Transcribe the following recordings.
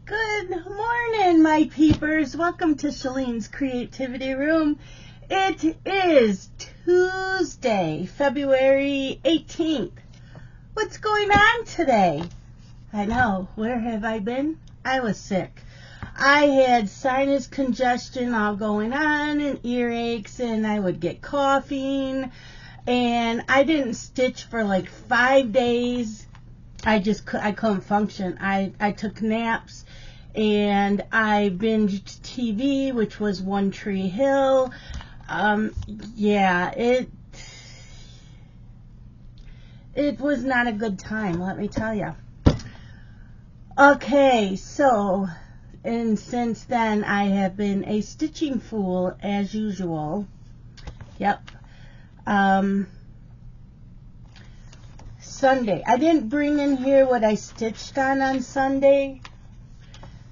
Good morning, my peepers. Welcome to Shalene's Creativity Room. It is Tuesday, February 18th. What's going on today? I know. Where have I been? I was sick. I had sinus congestion all going on and earaches, and I would get coughing, and I didn't stitch for like 5 days. I couldn't function. I took naps, and I binged TV, which was One Tree Hill. Yeah, it was not a good time, let me tell you. Okay, so, and since then I have been a stitching fool as usual. Yep. Sunday. I didn't bring in here what I stitched on Sunday,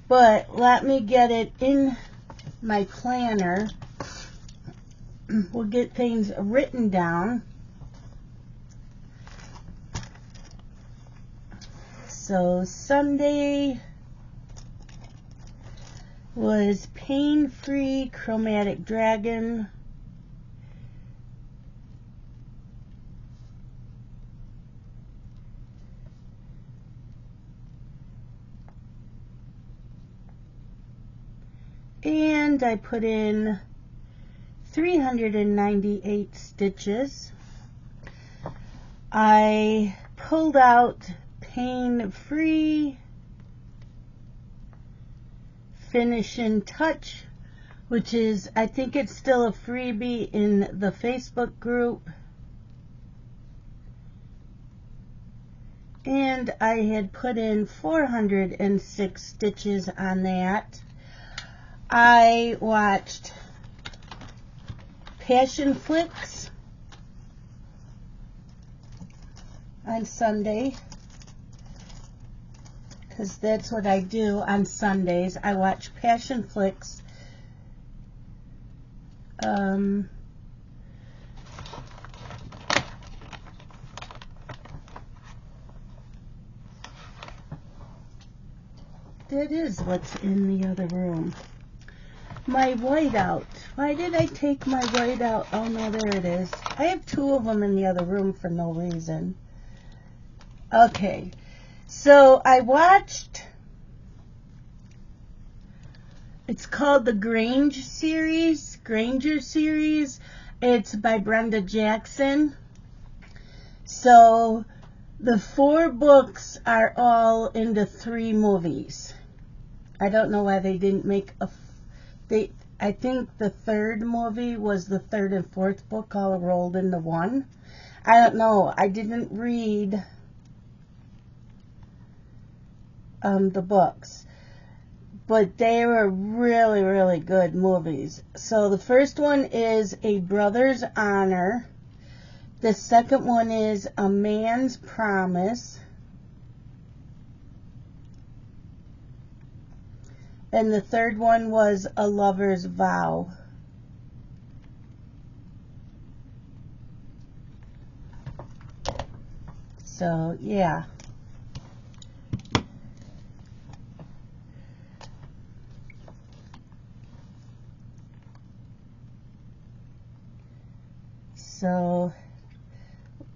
but let me get it in my planner. We'll get things written down. So Sunday was Pain-Free Chromatic Dragon. And I put in 398 stitches. I pulled out Pain-Free Finishing Touch, which is, I think it's still a freebie in the Facebook group. And I had put in 406 stitches on that. I watched Passion Flicks on Sunday, because that's what I do on Sundays. I watch Passion Flicks. That is what's in the other room. My whiteout. Why did I take my whiteout? Oh no, there it is. I have two of them in the other room for no reason. Okay, so I watched, it's called the Granger series. It's by Brenda Jackson. So the 4 books are all into 3 movies. I don't know why they didn't make a I think the 3rd movie was the 3rd and 4th book all rolled into one. I don't know. I didn't read the books, but they were really, really good movies. So the first one is A Brother's Honor. The second one is A Man's Promise. And the third one was A Lover's Vow. So, yeah. So,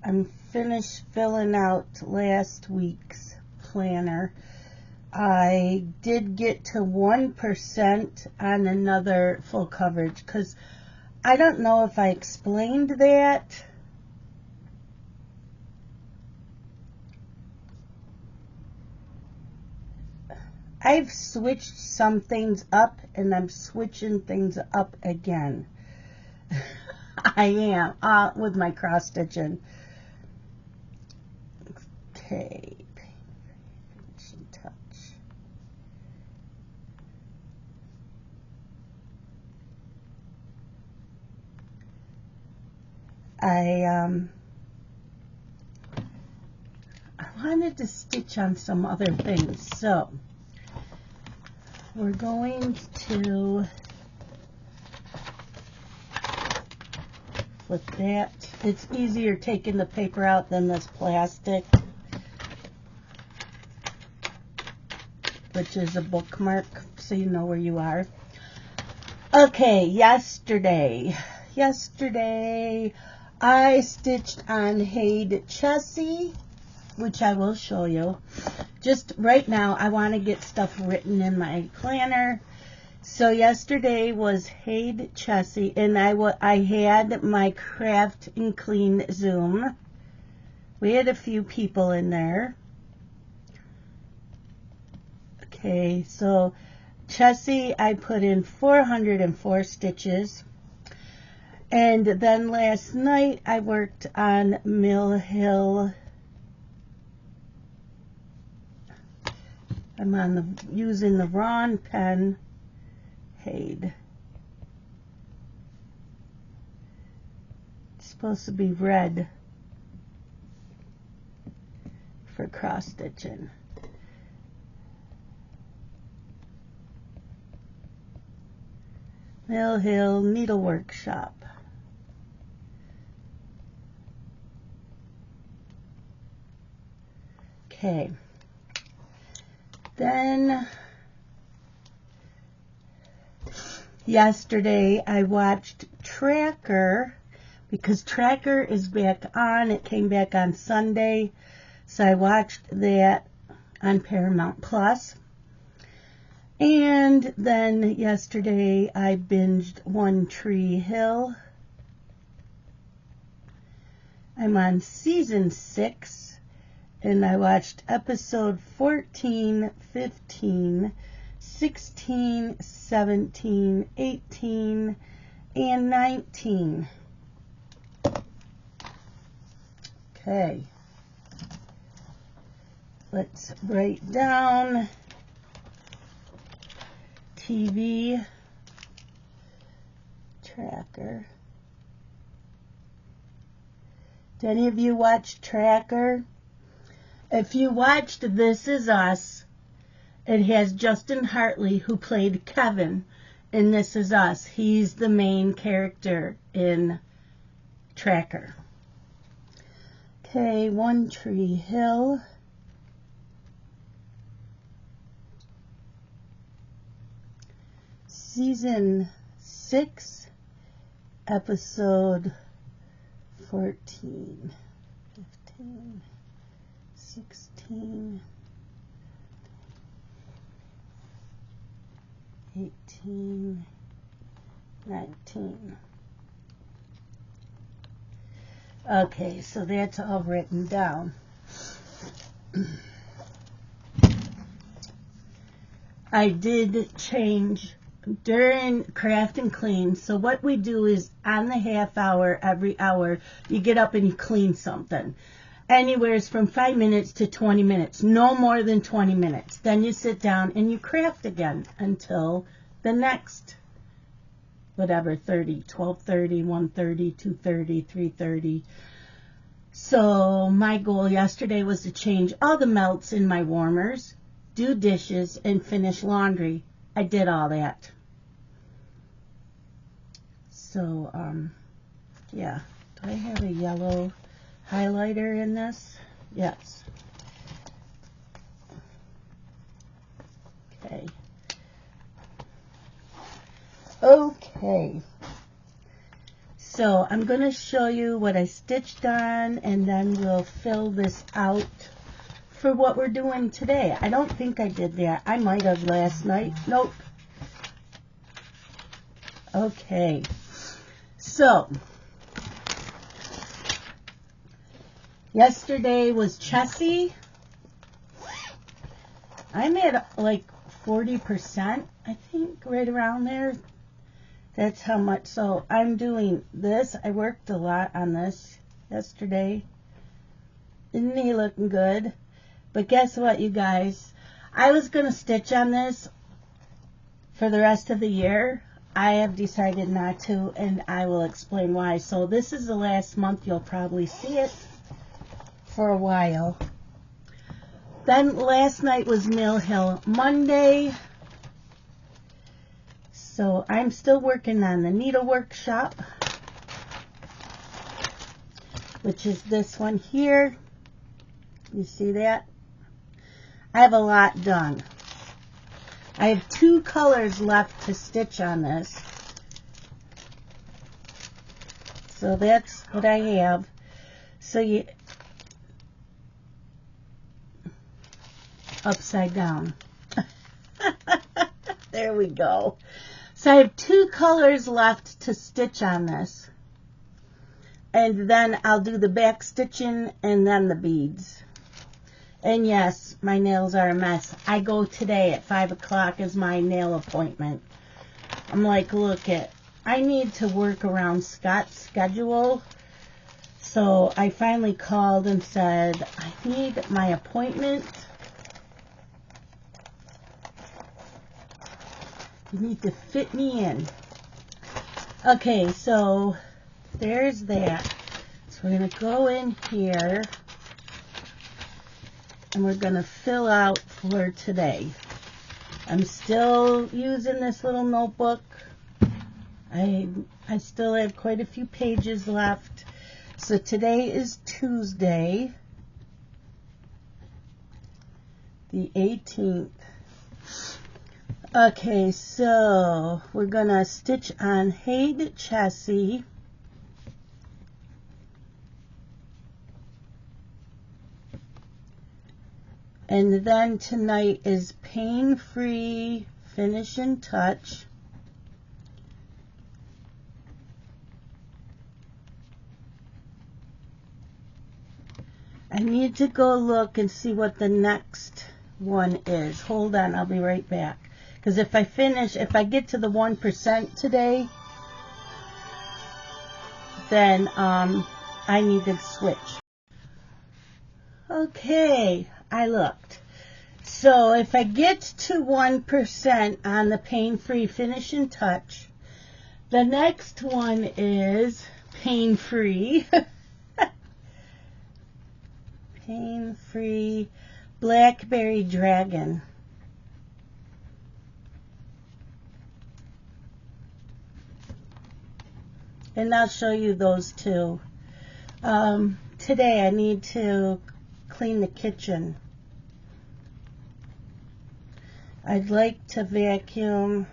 I'm finished filling out last week's planner. I did get to 1% on another full coverage, because I don't know if I explained that. I've switched some things up, and I'm switching things up again. I am, with my cross stitching. Okay. I wanted to stitch on some other things, so we're going to flip that. It's easier taking the paper out than this plastic. which is a bookmark so you know where you are. Okay, yesterday I stitched on Hayed Chessie, which I will show you. Just right now, I want to get stuff written in my planner. So yesterday was Hayed Chessie, and I had my Craft and Clean Zoom. We had a few people in there. Okay, so Chessie, I put in 404 stitches. And then last night I worked on Mill Hill. I'm using the Ron pen, Hayed. It's supposed to be red for cross stitching. Mill Hill Needlework Shop. Okay. Then yesterday I watched Tracker because Tracker is back on. It came back on Sunday. So I watched that on Paramount Plus. And then yesterday I binged One Tree Hill. I'm on season 6. And I watched episode 14, 15, 16, 17, 18, and 19. Okay. Let's write down TV Tracker. Did any of you watch Tracker? If you watched This Is Us, it has Justin Hartley, who played Kevin in This Is Us. He's the main character in Tracker. Okay, One Tree Hill. Season 6, episode 14, 15. 16, 18, 19. Okay, so that's all written down. I did change during Craft and Clean. So what we do is on the half hour, every hour, you get up and you clean something. Anywhere from 5 minutes to 20 minutes, no more than 20 minutes. Then you sit down and you craft again until the next, whatever, 30, 12:30, 1:30, 2:30, 3:30. So my goal yesterday was to change all the melts in my warmers, do dishes, and finish laundry. I did all that. So, yeah. Do I have a yellow highlighter in this? Yes. Okay. Okay. So I'm going to show you what I stitched on, and then we'll fill this out for what we're doing today. I don't think I did that. I might have last night. Nope. Okay. So yesterday was Chessie. I'm at like 40%, I think, right around there. That's how much. So I'm doing this. I worked a lot on this yesterday. Isn't he looking good? But guess what, you guys? I was going to stitch on this for the rest of the year. I have decided not to, and I will explain why. So this is the last month. You'll probably see it for a while. Then last night was Mill Hill Monday. So I'm still working on the needlework shop, which is this one here. You see that? I have a lot done. I have 2 colors left to stitch on this. So that's what I have. So you upside down. There we go. So I have 2 colors left to stitch on this. And then I'll do the back stitching and then the beads. And yes, my nails are a mess. I go today at 5 o'clock as my nail appointment. I'm like, look it, I need to work around Scott's schedule. So I finally called and said, I need my appointment. You need to fit me in. Okay, so there's that. So we're going to go in here and we're going to fill out for today. I'm still using this little notebook. I still have quite a few pages left. So today is Tuesday, the 18th. Okay, so we're going to stitch on Haid Chessie. And then tonight is Pain-Free Finishing Touch. I need to go look and see what the next one is. Hold on, I'll be right back. Because if I get to the 1% today, then I need to switch. Okay, I looked. So if I get to 1% on the Pain-Free Finishing Touch, the next one is Pain-Free. Pain-Free Blackberry Dragon. And I'll show you those two. Today I need to clean the kitchen. I'd like to vacuum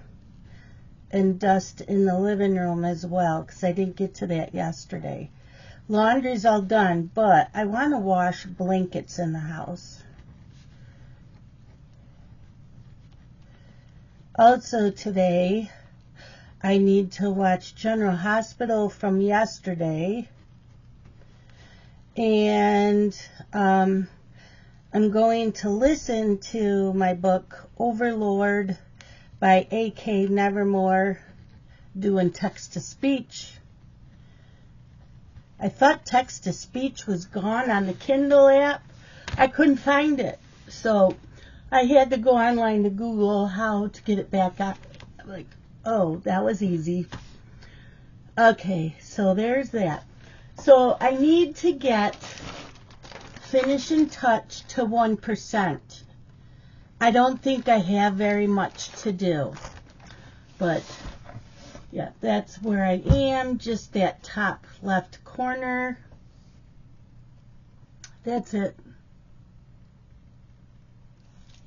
and dust in the living room as well, because I didn't get to that yesterday. Laundry's all done, but I want to wash blankets in the house. Also today, I need to watch General Hospital from yesterday. And I'm going to listen to my book, Overlord, by A.K. Nevermore, doing text-to-speech. I thought text-to-speech was gone on the Kindle app. I couldn't find it. So I had to go online to Google how to get it back up. I'm like, oh, that was easy. Okay, so there's that. So I need to get Finishing Touch to 1%. I don't think I have very much to do. But yeah, that's where I am. Just that top left corner. That's it.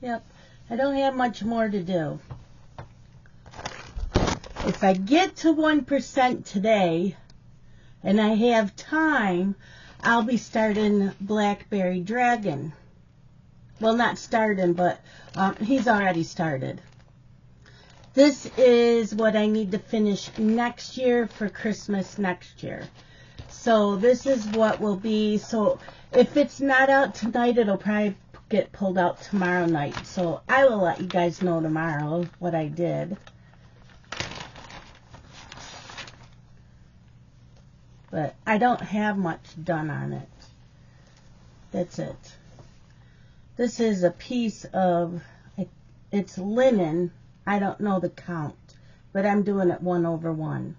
Yep, I don't have much more to do. If I get to 1% today, and I have time, I'll be starting Blackberry Dragon. Well, not starting, but he's already started. This is what I need to finish next year for Christmas next year. So this is what will be. So if it's not out tonight, it'll probably get pulled out tomorrow night. So I will let you guys know tomorrow what I did. But I don't have much done on it. That's it. This is a piece of, it's linen. I don't know the count, but I'm doing it 1/1.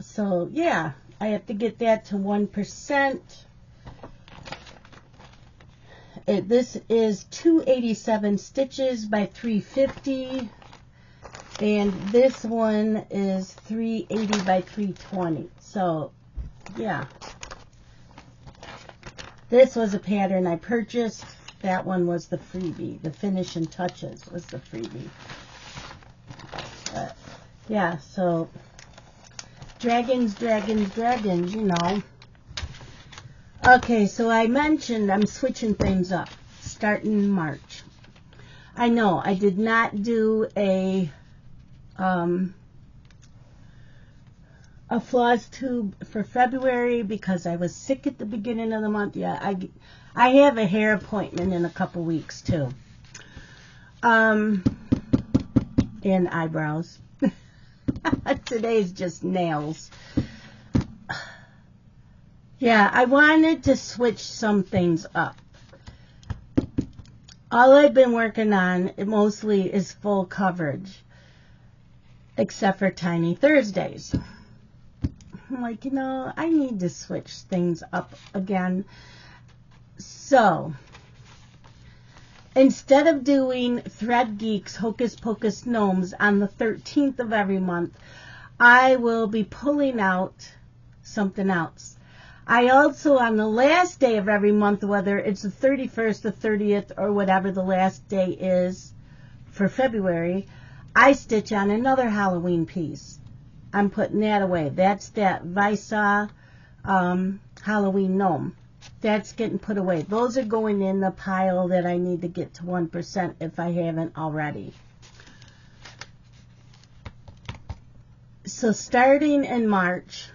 So yeah, I have to get that to 1%. This is 287 stitches by 350. And this one is 380 by 320. So, yeah. This was a pattern I purchased. That one was the freebie. The finishing touches was the freebie. Yeah, so dragons, you know. Okay, so I mentioned I'm switching things up starting in March. I know I did not do a floss tube for February because I was sick at the beginning of the month. Yeah, I have a hair appointment in a couple weeks too. And eyebrows. Today's just nails. Yeah, I wanted to switch some things up. All I've been working on mostly is full coverage, except for Tiny Thursdays. I'm like, you know, I need to switch things up again. So, instead of doing Thread Geeks Hocus Pocus Gnomes on the 13th of every month, I will be pulling out something else. I also, on the last day of every month, whether it's the 31st, the 30th, or whatever the last day is for February, I stitch on another Halloween piece. I'm putting that away. That's that Visa Halloween gnome. That's getting put away. Those are going in the pile that I need to get to 1% if I haven't already. So starting in March,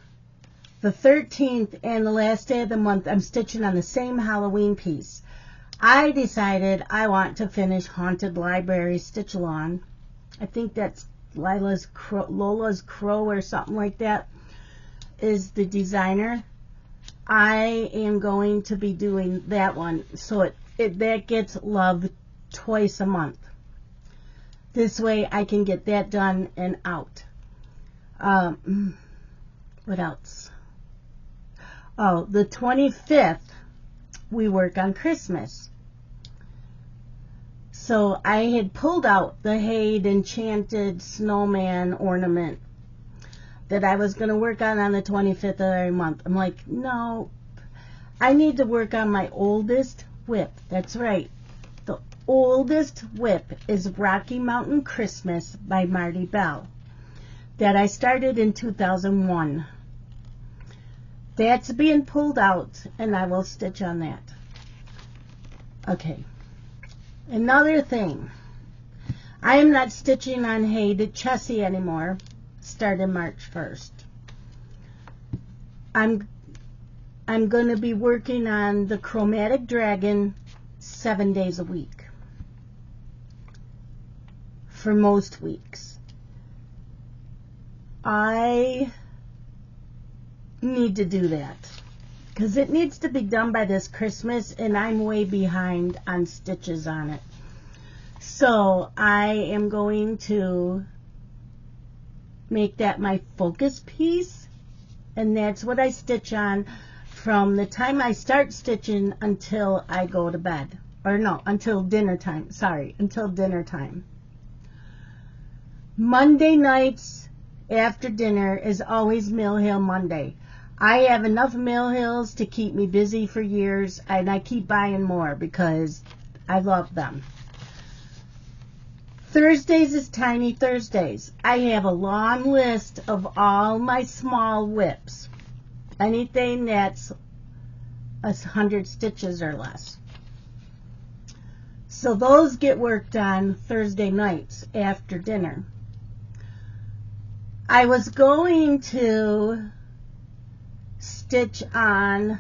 the 13th and the last day of the month, I'm stitching on the same Halloween piece. I decided I want to finish Haunted Library Stitch Along. I think that's Lola's Crow or something like that is the designer. I am going to be doing that one. So that gets love twice a month. This way I can get that done and out. What else? Oh, the 25th, we work on Christmas. So I had pulled out the Haid Enchanted Snowman ornament that I was going to work on the 25th of every month. I'm like, no, I need to work on my oldest whip. That's right. The oldest whip is Rocky Mountain Christmas by Marty Bell that I started in 2001. That's being pulled out, and I will stitch on that. Okay. Another thing. I am not stitching on Haid Chessie anymore, starting March 1st. I'm going to be working on the Chromatic Dragon 7 days a week. For most weeks. I need to do that because it needs to be done by this Christmas and I'm way behind on stitches on it. So I am going to make that my focus piece, and that's what I stitch on from the time I start stitching until I go to bed. Or no, until dinner time. Sorry, until dinner time. Monday nights after dinner is always Mill Hill Monday. I have enough Mill Hills to keep me busy for years, and I keep buying more because I love them. Thursdays is Tiny Thursdays. I have a long list of all my small whips. Anything that's 100 stitches or less. So those get worked on Thursday nights after dinner. I was going to stitch on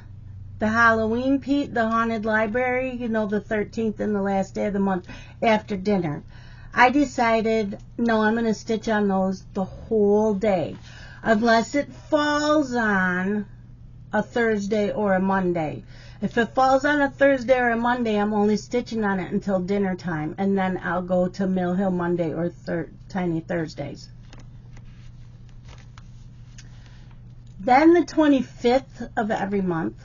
the Halloween piece, the Haunted Library, you know, the 13th and the last day of the month after dinner. I decided, no, I'm going to stitch on those the whole day, unless it falls on a Thursday or a Monday. If it falls on a Thursday or a Monday, I'm only stitching on it until dinner time, and then I'll go to Mill Hill Monday or Tiny Thursdays. Then the 25th of every month,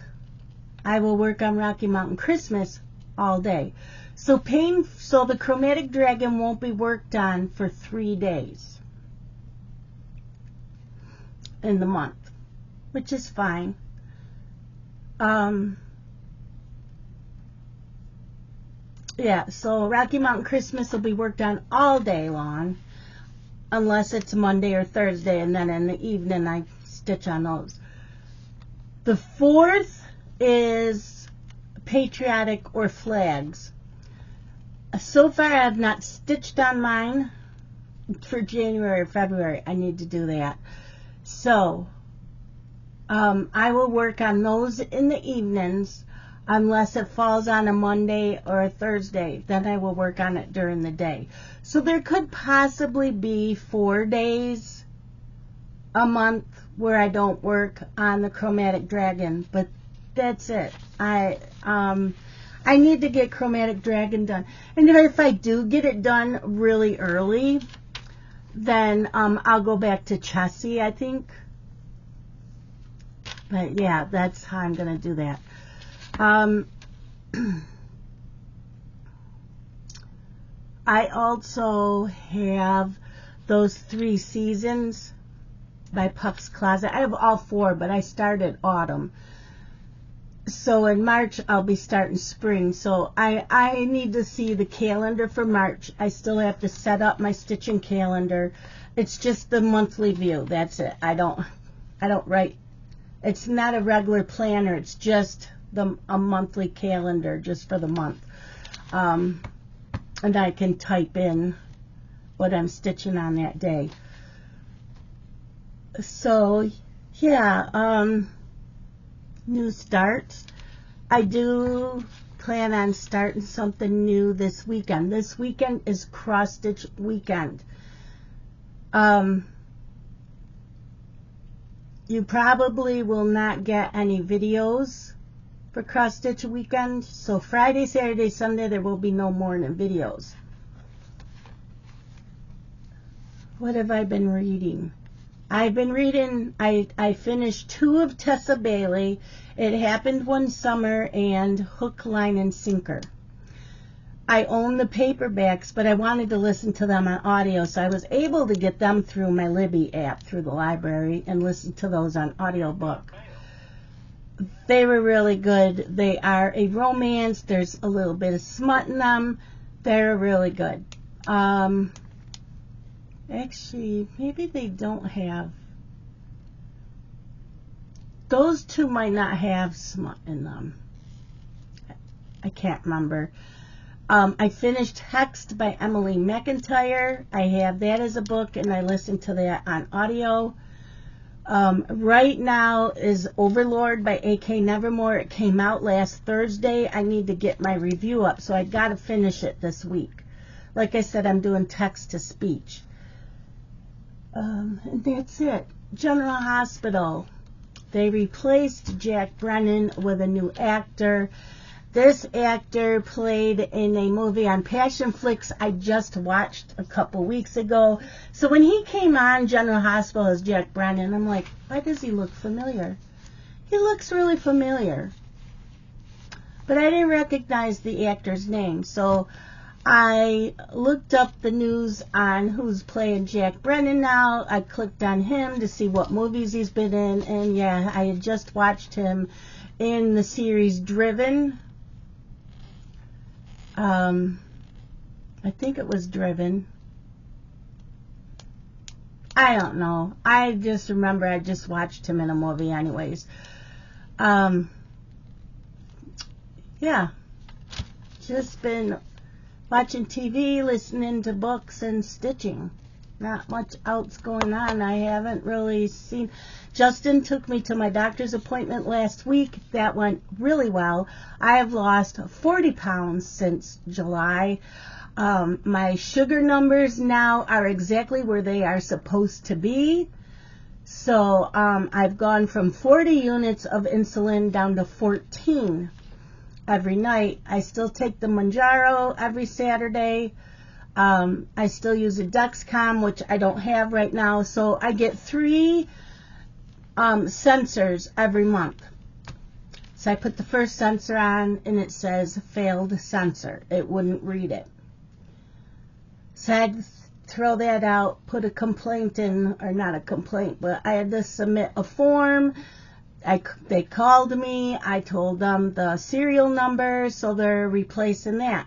I will work on Rocky Mountain Christmas all day. So the Chromatic Dragon won't be worked on for 3 days in the month, which is fine. Yeah, so Rocky Mountain Christmas will be worked on all day long, unless it's Monday or Thursday, and then in the evening I stitch on those. The 4th is patriotic or flags. So far I have not stitched on mine for January or February. I need to do that. So I will work on those in the evenings unless it falls on a Monday or a Thursday. Then I will work on it during the day. So there could possibly be 4 days a month where I don't work on the Chromatic Dragon, but that's it. I need to get Chromatic Dragon done. And if I do get it done really early, then I'll go back to Chessie, I think. But yeah, that's how I'm going to do that. I also have those 3 seasons by Puff's Closet. I have all 4, but I started autumn. So in March, I'll be starting spring. So I need to see the calendar for March. I still have to set up my stitching calendar. It's just the monthly view. That's it. I don't write. It's not a regular planner. It's just a monthly calendar just for the month. And I can type in what I'm stitching on that day. So yeah, new starts. I do plan on starting something new this weekend. This weekend is cross stitch weekend. You probably will not get any videos for cross stitch weekend. So Friday, Saturday, Sunday, there will be no morning videos. What have I been reading? I've been reading, I finished 2 of Tessa Bailey, It Happened One Summer, and Hook, Line, and Sinker. I own the paperbacks, but I wanted to listen to them on audio, so I was able to get them through my Libby app through the library and listen to those on audiobook. They were really good. They are a romance. There's a little bit of smut in them. They're really good. Actually, maybe they don't have. Those 2 might not have smut in them. I can't remember. I finished Hexed by Emily McIntyre. I have that as a book, and I listened to that on audio. Right now is Overlord by A.K. Nevermore. It came out last Thursday. I need to get my review up, so I got to finish it this week. Like I said, I'm doing text to speech. And that's it. General Hospital. They replaced Jack Brennan with a new actor. This actor played in a movie on Passion Flicks I just watched a couple weeks ago. So when he came on General Hospital as Jack Brennan, I'm like, why does he look familiar? He looks really familiar. But I didn't recognize the actor's name. So I looked up the news on who's playing Jack Brennan now. I clicked on him to see what movies he's been in. And yeah, I had just watched him in the series Driven. I think it was Driven. I don't know. I just remember I just watched him in a movie anyways. Yeah. Just been watching TV, listening to books, and stitching. Not much else going on. I haven't really seen. Justin took me to my doctor's appointment last week. That went really well. I have lost 40 pounds since July. My sugar numbers now are exactly where they are supposed to be. So I've gone from 40 units of insulin down to 14 every night. I still take the Mounjaro every Saturday. I still use a Dexcom, which I don't have right now. So I get 3 sensors every month. So I put the first sensor on and it says failed sensor. It wouldn't read it. So I had to throw that out, put a complaint in, or not a complaint, but I had to submit a form. They called me. I told them the serial number, so they're replacing that.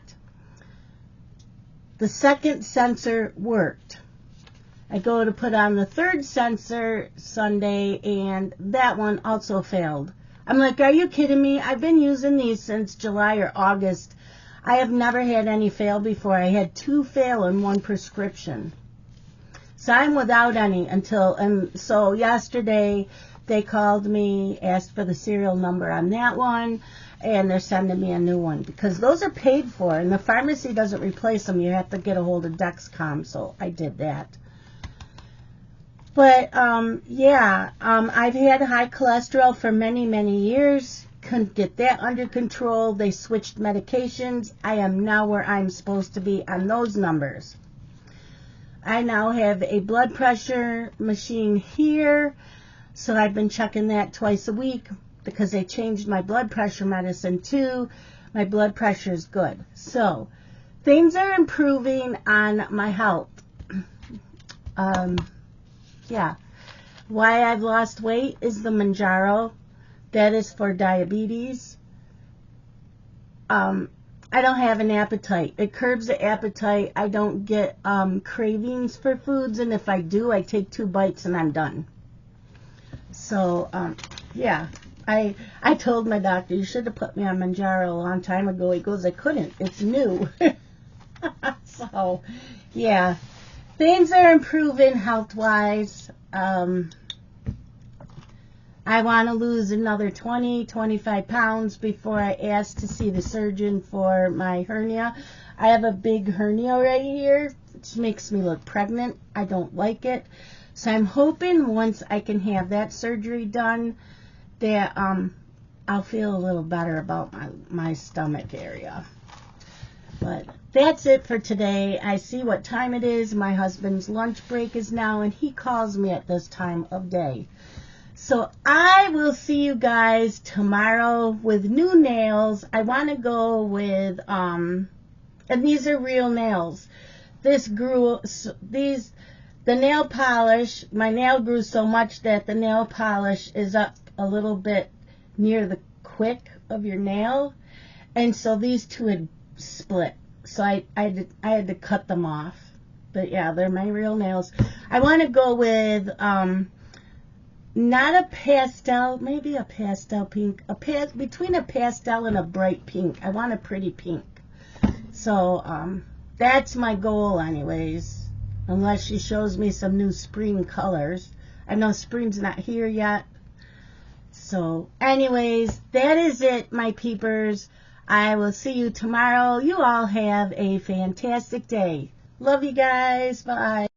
the second sensor worked. I go to put on the third sensor Sunday, and that one also failed. I'm like, are you kidding me? I've been using these since July or August. I have never had any fail before. I had 2 fail in one prescription. So I'm without any until, and so yesterday they called me, asked for the serial number on that one, and they're sending me a new one because those are paid for, and the pharmacy doesn't replace them. You have to get a hold of Dexcom, so I did that. But, yeah, I've had high cholesterol for many, many years. Couldn't get that under control. They switched medications. I am now where I'm supposed to be on those numbers. I now have a blood pressure machine here, so I've been checking that twice a week because they changed my blood pressure medicine too. My blood pressure is good. So, things are improving on my health. Yeah. Why I've lost weight is the Manjaro. That is for diabetes. I don't have an appetite. It curbs the appetite. I don't get cravings for foods, and if I do, I take 2 bites and I'm done. So, yeah. I told my doctor, you should have put me on Manjaro a long time ago. He goes, I couldn't. It's new. So, yeah. Things are improving health-wise. I want to lose another 20, 25 pounds before I ask to see the surgeon for my hernia. I have a big hernia right here, which makes me look pregnant. I don't like it. So I'm hoping once I can have that surgery done that I'll feel a little better about my stomach area. But that's it for today. I see what time it is. My husband's lunch break is now, and he calls me at this time of day. So I will see you guys tomorrow with new nails. I want to go with, and these are real nails. The nail polish, my nail grew so much that the nail polish is up a little bit near the quick of your nail. And so these two had split. So I had to cut them off. But yeah, they're my real nails. I want to go with, not a pastel, maybe a pastel pink, between a pastel and a bright pink. I want a pretty pink. So, that's my goal anyways, unless she shows me some new spring colors. I know spring's not here yet. So, anyways, that is it, my peepers. I will see you tomorrow. You all have a fantastic day. Love you guys. Bye.